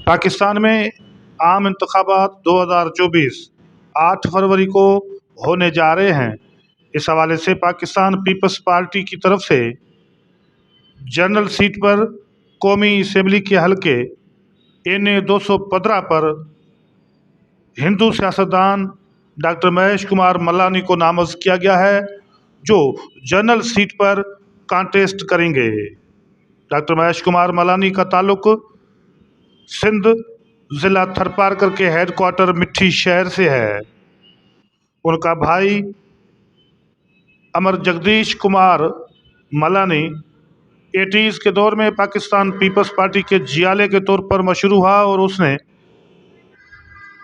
पाकिस्तान में आम इंतखाबात 2024 8 फरवरी को होने जा रहे हैं। इस हवाले से पाकिस्तान पीपल्स पार्टी की तरफ से जनरल सीट पर कौमी असम्बली के हलके NA 215 पर हिंदू सियासतदान डॉक्टर महेश कुमार मल्लानी को नामजद किया गया है, जो जनरल सीट पर कांटेस्ट करेंगे। डॉक्टर महेश कुमार मल्लानी का ताल्लुक सिंध जिला थरपारकर के हेडक्वार्टर मिट्टी शहर से है। उनका भाई अमर जगदीश कुमार मल्लानी 80s के दौर में पाकिस्तान पीपल्स पार्टी के जियाले के तौर पर मशहूर हुआ और उसने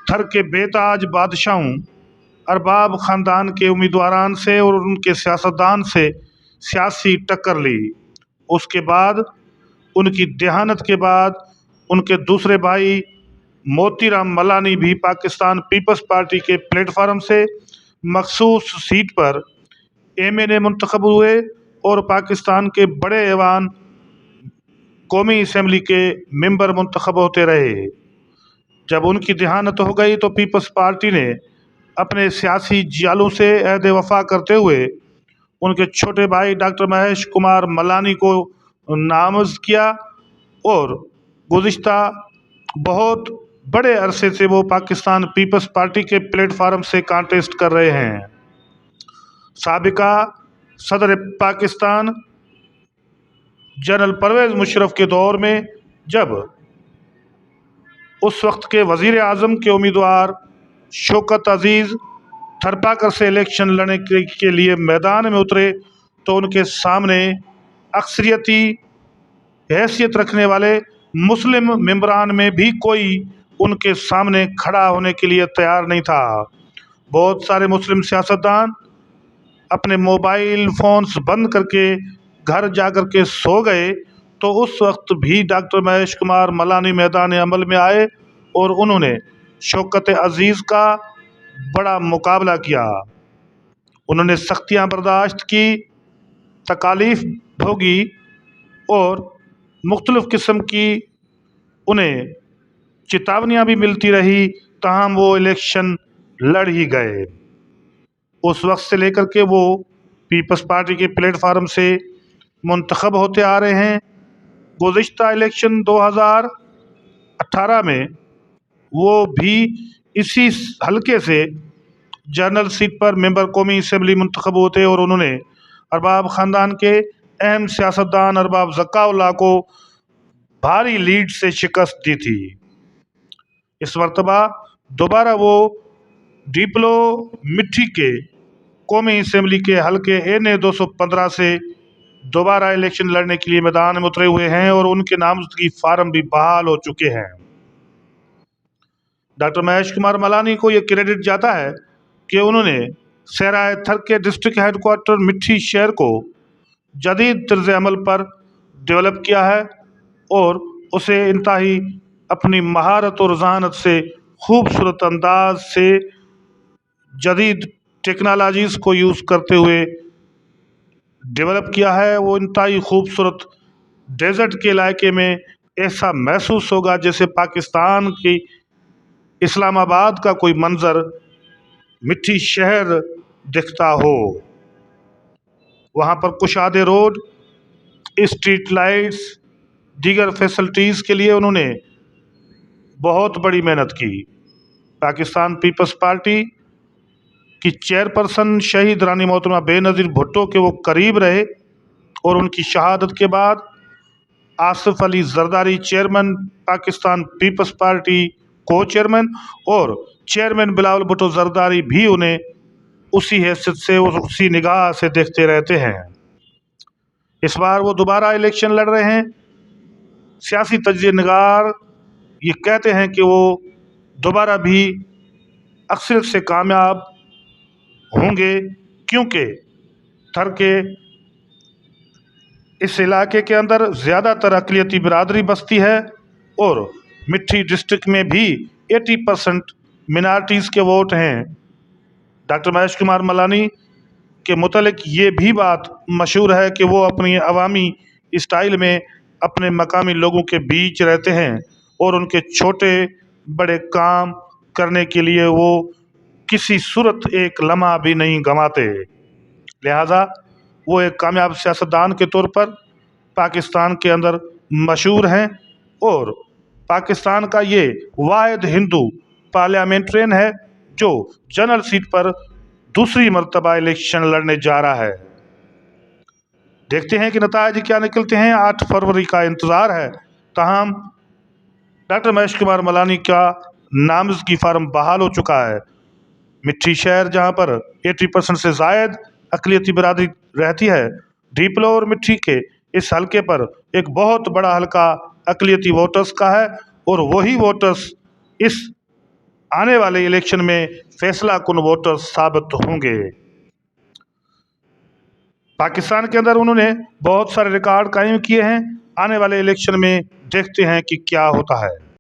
थर के बेताज बादशाहों अरबाब ख़ानदान के उम्मीदवारान से और उनके सियासतदान से सियासी टक्कर ली। उसके बाद उनकी देहांत के बाद उनके दूसरे भाई मोतीराम मल्लानी भी पाकिस्तान पीपल्स पार्टी के प्लेटफार्म से मखसूस सीट पर MNA मुंतखब हुए और पाकिस्तान के बड़े ऐवान कौमी असम्बली के मेंबर मुंतखब होते रहे। जब उनकी देहांत हो गई तो पीपल्स पार्टी ने अपने सियासी जियालों से अहद वफा करते हुए उनके छोटे भाई डॉक्टर महेश कुमार मल्लानी को नामजद किया और गुज़िश्ता बहुत बड़े अरसे से वो पाकिस्तान पीपल्स पार्टी के प्लेटफार्म से कांटेस्ट कर रहे हैं। साबिका सदर पाकिस्तान जनरल परवेज़ मुशर्रफ के दौर में जब उस वक्त के वज़ीर आज़म के उम्मीदवार शौकत अजीज़ थरपाकर से इलेक्शन लड़ने के लिए मैदान में उतरे तो उनके सामने अक्सरियती हैसियत रखने वाले मुस्लिम मेंबरान में भी कोई उनके सामने खड़ा होने के लिए तैयार नहीं था। बहुत सारे मुस्लिम सियासतदान अपने मोबाइल फ़ोन्स बंद करके घर जा कर के सो गए, तो उस वक्त भी डॉक्टर महेश कुमार मल्लानी मैदान अमल में आए और उन्होंने शौकत अजीज़ का बड़ा मुकाबला किया। उन्होंने सख्तियाँ बर्दाश्त की, तकालीफ भोगी और मुख्तलिफ़ किस्म की उन्हें चेतावनियाँ भी मिलती रही, ताहम वो इलेक्शन लड़ ही गए। उस वक्त से लेकर के वो पीपल्स पार्टी के प्लेटफार्म से मुंतखब होते आ रहे हैं। गुज़िश्ता इलेक्शन 2018 में वो भी इसी हलके से जनरल सीट पर मेंबर कौमी असम्बली मुंतखब होते और उन्होंने अरबाब ख़ानदान के अहम सियासतदान अरबाब ज़क्का-उल्लाह को भारी लीड से शिकस्त दी थी। इस मरतबा दोबारा वो डिप्लो मिट्टी के कौमी असम्बली के हलके NA 215 से दोबारा इलेक्शन लड़ने के लिए मैदान में उतरे हुए हैं और उनके नामजदगी फार्म भी बहाल हो चुके हैं। डॉक्टर महेश कुमार मल्लानी को ये क्रेडिट जाता है कि उन्होंने सहराए थर के डिस्ट्रिक्ट हेडक्वार्टर मिट्टी शहर को जदीद तर्ज अमल पर डेवलप किया है और उसे इंतहाई अपनी महारत और जहानत से खूबसूरत अंदाज से जदीद टेक्नोलॉजीज़ को यूज़ करते हुए डेवलप किया है। वो इंतहाई खूबसूरत डेजर्ट के इलाके में ऐसा महसूस होगा जैसे पाकिस्तान की इस्लामाबाद का कोई मंज़र मिट्टी शहर दिखता हो। वहाँ पर कुशादे रोड, स्ट्रीट लाइट्स, दीगर फैसिलिटीज़ के लिए उन्होंने बहुत बड़ी मेहनत की। पाकिस्तान पीपल्स पार्टी की चेयरपर्सन शहीद रानी मोहतरमा बेनज़ीर भुट्टो के वो करीब रहे और उनकी शहादत के बाद Asif Ali Zardari chairman Pakistan Peoples Party को चेयरमैन और चेयरमैन बिलावल भुट्टो जरदारी भी उन्हें उसी हैसियत से उसी निगाह से देखते रहते हैं। इस बार वो दोबारा इलेक्शन लड़ रहे हैं। सियासी तज्ज़िया निगार ये कहते हैं कि वो दोबारा भी अक्सरियत से कामयाब होंगे, क्योंकि थर के इस इलाके के अंदर ज़्यादातर अक़लियती बिरादरी बसती है और मिट्टी डिस्ट्रिक्ट में भी 80% मिनारिटीज़ के वोट हैं। डॉक्टर महेश कुमार मल्लानी के मुतालिक ये भी बात मशहूर है कि वो अपनी अवामी स्टाइल में अपने मकामी लोगों के बीच रहते हैं और उनके छोटे बड़े काम करने के लिए वो किसी सूरत एक लम्हा भी नहीं गंवाते। लिहाजा वो एक कामयाब सियासतदान के तौर पर पाकिस्तान के अंदर मशहूर हैं और पाकिस्तान का ये वाहिद हिंदू पार्लियामेंट्रियन है जो जनरल सीट पर दूसरी मर्तबा इलेक्शन लड़ने जा रहा है। देखते हैं कि नतायज क्या निकलते हैं। 8 फरवरी का इंतज़ार है। ताहम डॉक्टर महेश कुमार मलानी का नामजदगी फार्म बहाल हो चुका है। मिट्टी शहर जहां पर 80% से जायद अकलियती बिरादरी रहती है, डीपलो और मिट्टी के इस हलके पर एक बहुत बड़ा हलका अकलियती वोटर्स का है और वही वोटर्स इस आने वाले इलेक्शन में फैसला कुन वोटर्स साबित होंगे। पाकिस्तान के अंदर उन्होंने बहुत सारे रिकॉर्ड कायम किए हैं। आने वाले इलेक्शन में देखते हैं कि क्या होता है।